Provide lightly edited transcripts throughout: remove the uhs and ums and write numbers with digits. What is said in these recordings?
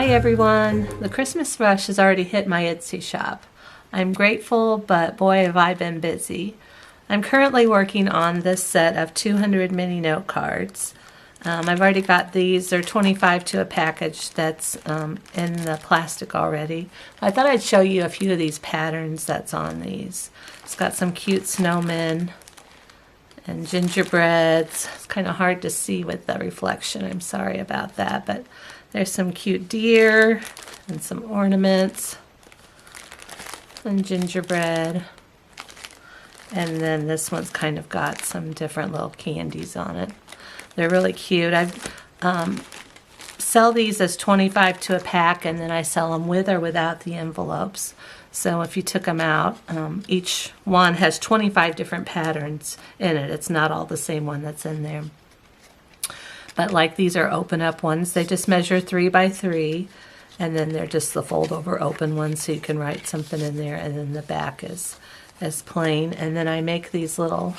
Hi everyone! The Christmas rush has already hit my Etsy shop. I'm grateful, but boy have I been busy. I'm currently working on this set of 200 mini note cards. I've already got these. They're 25 to a package that's in the plastic already. I thought I'd show you a few of these patterns that's on these. It's got some cute snowmen and gingerbreads. It's kind of hard to see with the reflection. I'm sorry about that, but there's some cute deer and some ornaments and gingerbread. And then this one's kind of got some different little candies on it. They're really cute. I sell these as 25 to a pack, and then I sell them with or without the envelopes. So if you took them out, each one has 25 different patterns in it. It's not all the same one that's in there. But like these are open up ones. They just measure 3 by 3, and then they're just the fold over open ones, so you can write something in there, and then the back is plain. And then I make these little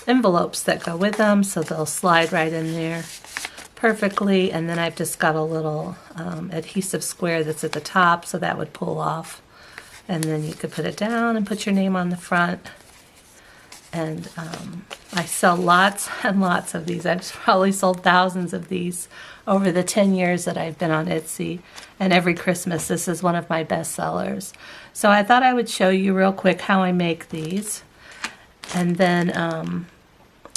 envelopes that go with them, so they'll slide right in there perfectly. And then I've just got a little adhesive square that's at the top, so that would pull off, and then you could put it down and put your name on the front. And I sell lots and lots of these. I've probably sold thousands of these over the 10 years that I've been on Etsy, and every Christmas this is one of my best sellers. So I thought I would show you real quick how I make these. And then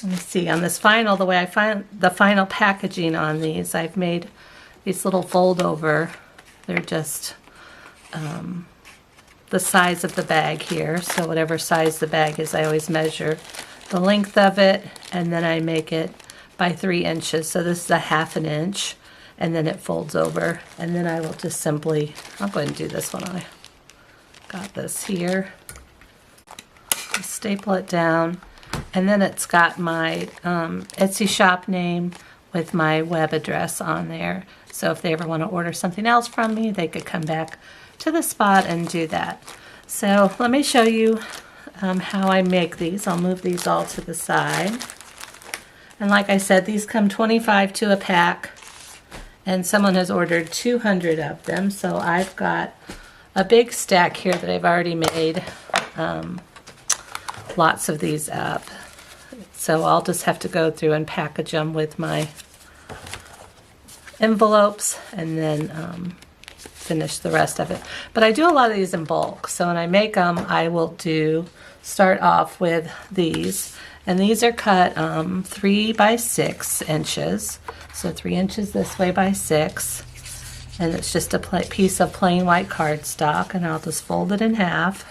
let me see, on this final, the way I find the final packaging on these, I've made these little fold over. They're just the size of the bag here, so whatever size the bag is, I always measure the length of it, and then I make it by 3 inches. So this is a 1/2 inch, and then it folds over, and then I will just simply, I'll go ahead and do this one. I got this here. Just staple it down, and then it's got my Etsy shop name with my web address on there. So if they ever want to order something else from me, they could come back to the spot and do that. So let me show you how I make these. I'll move these all to the side. And like I said, these come 25 to a pack, and someone has ordered 200 of them. So I've got a big stack here that I've already made lots of these up. So I'll just have to go through and package them with my envelopes, and then finish the rest of it. But I do a lot of these in bulk, so when I make them, I will start off with these, and these are cut 3 by 6 inches, so 3 inches this way by 6, and it's just a piece of plain white cardstock, and I'll just fold it in half.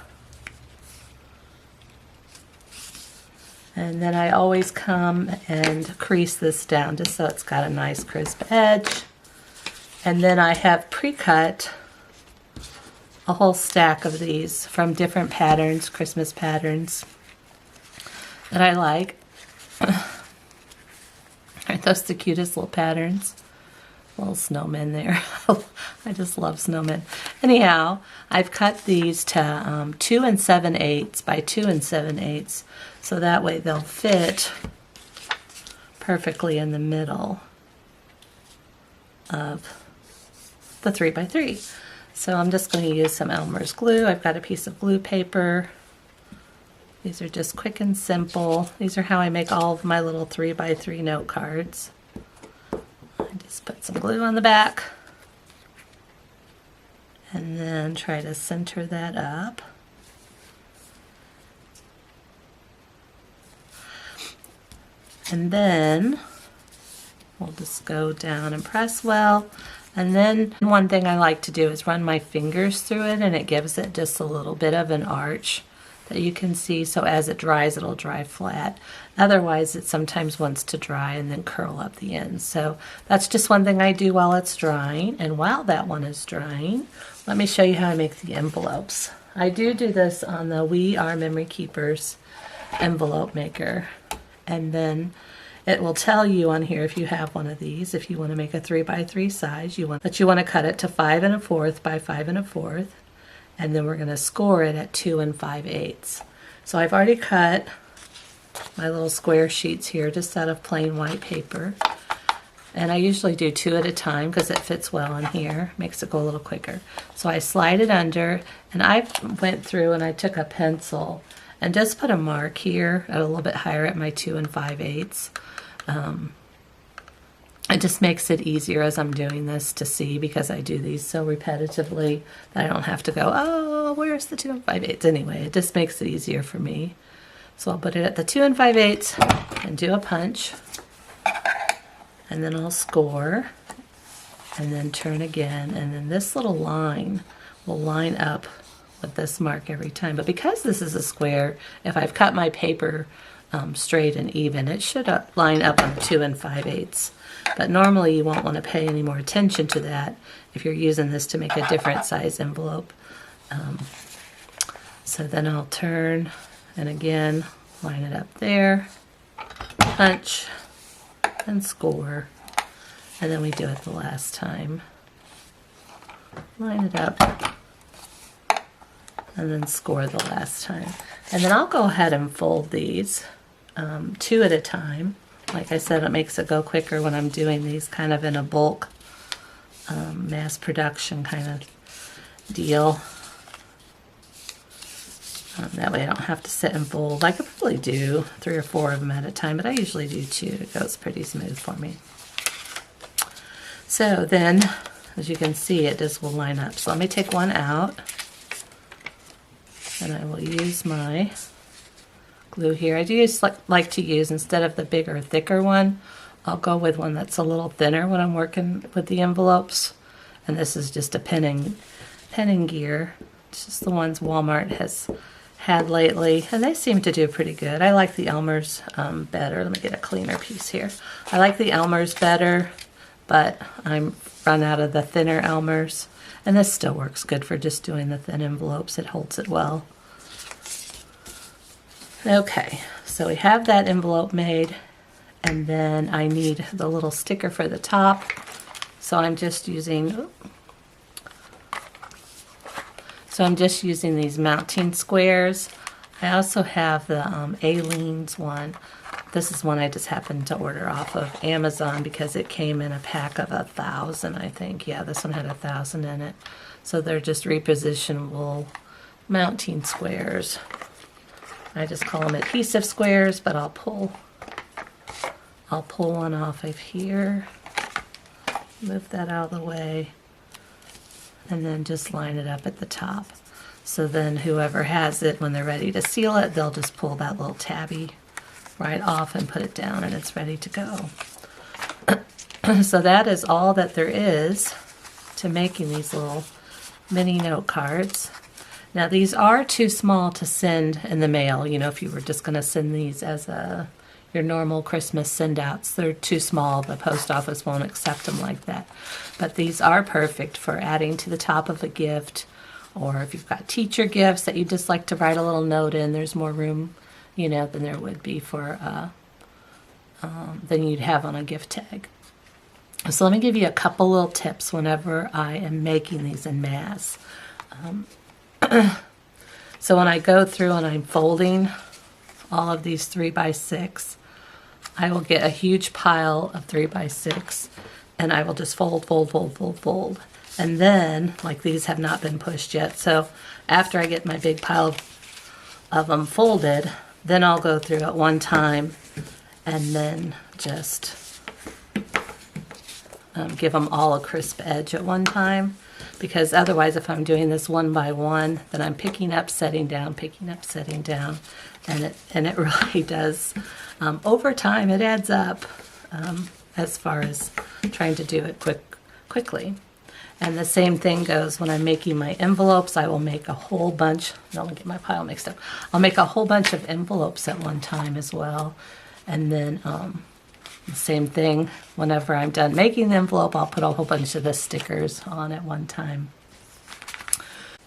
And then I always come and crease this down just so it's got a nice crisp edge. And then I have pre-cut a whole stack of these from different patterns, Christmas patterns that I like. Aren't those the cutest little patterns? Little snowmen there. I just love snowmen. Anyhow, I've cut these to 2 7/8 by 2 7/8, so that way they'll fit perfectly in the middle of the 3 by 3. So I'm just going to use some Elmer's glue. I've got a piece of glue paper. These are just quick and simple. These are how I make all of my little 3 by 3 note cards. I just put some glue on the back, and then try to center that up. And then we'll just go down and press well. And then one thing I like to do is run my fingers through it, and it gives it just a little bit of an arch that you can see, so as it dries, it'll dry flat. Otherwise, it sometimes wants to dry and then curl up the ends. So that's just one thing I do while it's drying. And while that one is drying, let me show you how I make the envelopes. I do this on the We Are Memory Keepers envelope maker. And then it will tell you on here, if you have one of these, if you want to make a 3 by 3 size, you want to cut it to 5 1/4 by 5 1/4, and then we're going to score it at 2 5/8. So I've already cut my little square sheets here just out of plain white paper, And I usually do 2 at a time because it fits well in here, makes it go a little quicker. So I slide it under, and I went through and I took a pencil and just put a mark here at a little bit higher at my 2 5/8. It just makes it easier as I'm doing this to see, because I do these so repetitively that I don't have to go, oh, where's the 2 5/8? Anyway, it just makes it easier for me. So I'll put it at the 2 5/8 and do a punch, and then I'll score, and then turn again, and then this little line will line up with this mark every time. But because this is a square, if I've cut my paper straight and even, it should line up on 2 5/8. But normally you won't want to pay any more attention to that if you're using this to make a different size envelope. So then I'll turn, and again, line it up there, punch, and score. And then we do it the last time. Line it up, and then score the last time. And then I'll go ahead and fold these 2 at a time. Like I said, it makes it go quicker when I'm doing these kind of in a bulk mass production kind of deal. That way I don't have to sit and fold. I could probably do 3 or 4 of them at a time, but I usually do 2. It goes pretty smooth for me. So then, as you can see, it just will line up. So let me take one out, and I will use my glue here. I do like to use, instead of the bigger, thicker one, I'll go with one that's a little thinner when I'm working with the envelopes. And this is just a penning gear. It's just the ones Walmart has had lately, and they seem to do pretty good. I like the Elmer's better. Let me get a cleaner piece here. I like the Elmer's better, but I'm run out of the thinner Elmer's, and this still works good for just doing the thin envelopes. It holds it well. Okay, so we have that envelope made, and then I need the little sticker for the top. So I'm just using these mounting squares. I also have the Aleene's one. This is one I just happened to order off of Amazon because it came in a pack of 1,000, I think. Yeah, this one had 1,000 in it. So they're just repositionable mounting squares. I just call them adhesive squares, but I'll pull one off of here, move that out of the way, and then just line it up at the top. So then whoever has it, when they're ready to seal it, they'll just pull that little tabby right off and put it down, and it's ready to go. So that is all that there is to making these little mini note cards. Now these are too small to send in the mail. You know, if you were just going to send these as your normal Christmas send-outs, they're too small. The post office won't accept them like that. But these are perfect for adding to the top of a gift, or if you've got teacher gifts that you just like to write a little note in, there's more room, you know, than there would be for than you'd have on a gift tag. So let me give you a couple little tips whenever I am making these in mass. So when I go through and I'm folding all of these 3x6, I will get a huge pile of 3x6, and I will just fold, fold, fold, fold, fold. And then, like, these have not been pushed yet, so after I get my big pile of them folded, then I'll go through at one time and then just give them all a crisp edge at one time. Because otherwise, if I'm doing this one by one, then I'm picking up, setting down, picking up, setting down, and it really does. Over time, it adds up as far as trying to do it quickly. And the same thing goes when I'm making my envelopes. I will make a whole bunch. Don't get my pile mixed up. I'll make a whole bunch of envelopes at one time as well, and then the same thing, whenever I'm done making the envelope, I'll put a whole bunch of the stickers on at one time.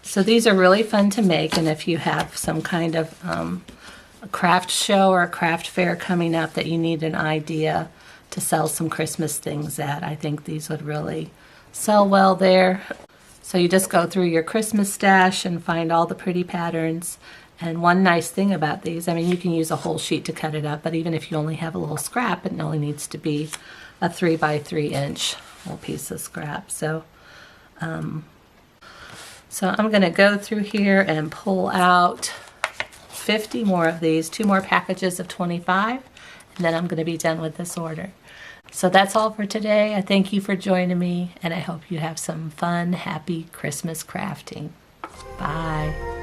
So these are really fun to make, and if you have some kind of a craft show or a craft fair coming up that you need an idea to sell some Christmas things at, I think these would really sell well there. So you just go through your Christmas stash and find all the pretty patterns. And one nice thing about these, I mean, you can use a whole sheet to cut it up, but even if you only have a little scrap, it only needs to be a 3x3" little piece of scrap. So I'm going to go through here and pull out 50 more of these, 2 more packages of 25, and then I'm going to be done with this order. So that's all for today. I thank you for joining me, and I hope you have some fun, happy Christmas crafting. Bye.